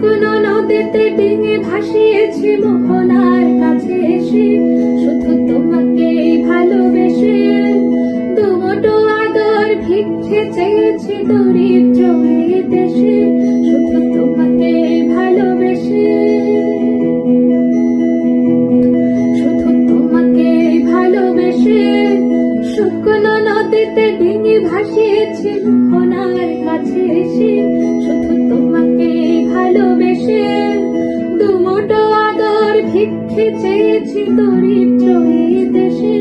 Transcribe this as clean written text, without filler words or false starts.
শুকনো নদীতে ডিঙি ভাসিয়েছি মোহনার কাছে এসে, শুধু তোমাকে ভালোবেসে। দুমুঠো আদর ভিক্ষে চেয়েছি দরিদ্র এই দেশে, শুধু তোমাকে ভালোবেসে। শুধু তোমাকে ভালোবেসে শুকনো নদীতে ডিঙি ভাসিয়েছি মোহনার কাছে এসে, শুধু তোমাকে ভালোবেসে। দুমুঠো আদর ভিক্ষে চেয়েছি দরিদ্র এই দেশে,